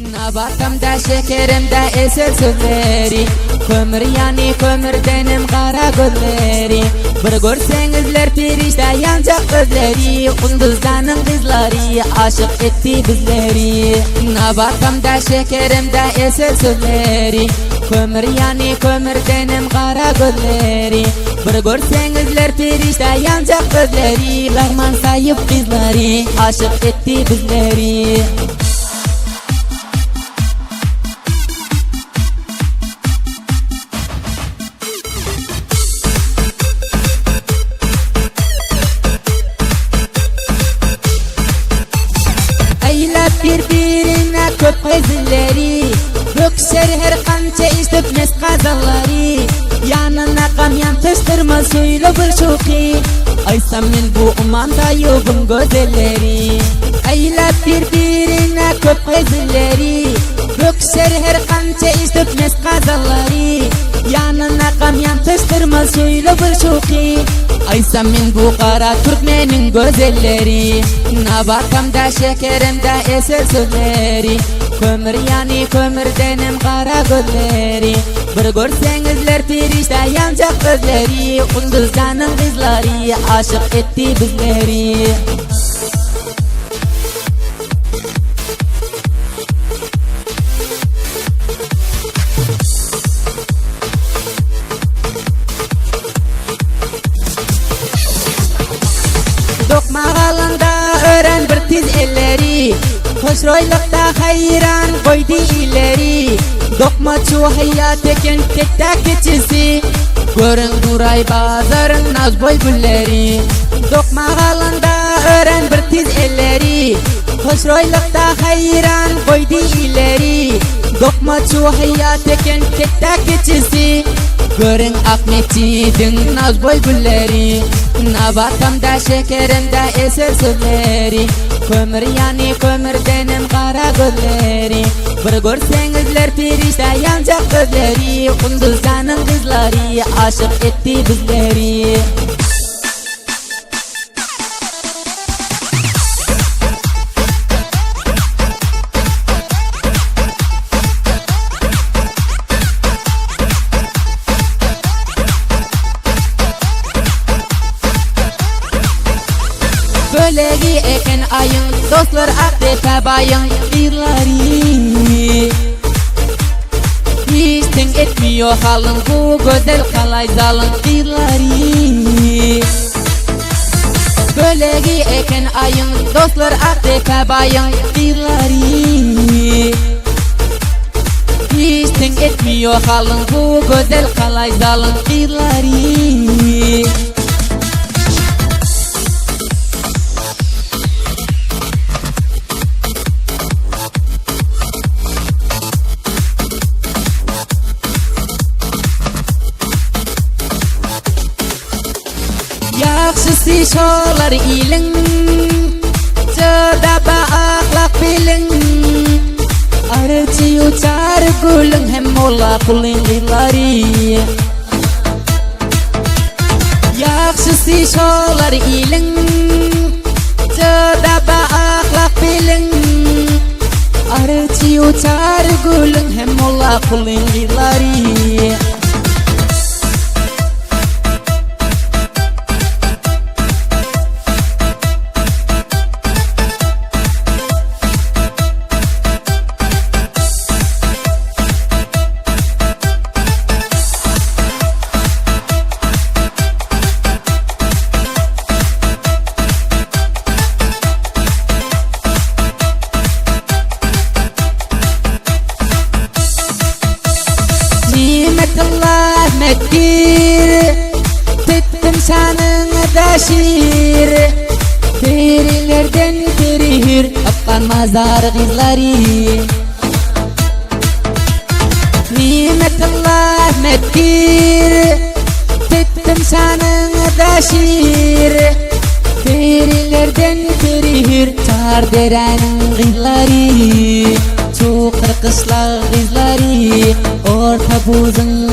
Nabatamda şekerimde eser sözleri, kömür yani kömürdenim kara gözleri. Bir görsengizler perişte yanacak gözleri, kunduzdanın kızları aşık etti bizleri. Nabatamda şekerimde eser sözleri, kömür yani kömürdenim kara gözleri. Bir görsengizler perişte yanacak gözleri, larman sayıp kızları aşık etti bizleri. Birbirine köp kızılları, öksür her kança istip nes kazalları. Yanına kamyan taştırma söyle bir şoki, aysam men bu umanda yobun gözelleri. Aylap birbirine köp kızılları, öksür her kança istip nes kazalları. Yanına kamyan taştırma söyle bir şoki, aysam men bu kara Türkmenin gözelleri. Nabatamda şekerimde eser sözleri, kömür yani kömürdenim kara gözleri. Bir görsengizler perişte yanacak gözleri, kunduzdanın kızları aşık etti bizleri. Dokmağalında öğren bir tiz elleri, hoşroylukta hayran koydu ileri. Dokma çu hayat eken tek geçisi, görün duray bazarın naz boy gülleri. Dokmağalında öğren bir tiz elleri, hoşroylukta hayran koydu ileri. Dokma çu hayat eken tek geçisi, görün Ahmetçi'din naz boy gülleri. Nabatamda şekerimde eser sözleri, kömür yani kömürdenim kara gözleri. Bir görsengizler perişte yanacak gözleri, kunduzdanın kızları aşık etti bizleri. Bölegi eken ayın, dostlar akdepe bayın birleri. Hiç ting etmiyor halın, bu güzel kalay zalın birleri. Bölegi eken ayın, dostlar akdepe bayın birleri. Hiç ting etmiyor halın, bu güzel kalay zalın birleri. Yakşısı şolar ilin, çödaba ahlak bilin. Arıcı uçar gülün, hem ola kulin gılları. Yakşısı şolar ilin, çödaba ahlak bilin. Arıcı uçar gülün, hem ola kulin gılları. Allah mekdir, tittim şanına şiir. Perilerden perihir, akkan mazar kızları. Nimetullah mekdir, tittim şanına şiir. Perilerden perihir, çar derenin kızları. Çok kırkışlar kızları, orta buzun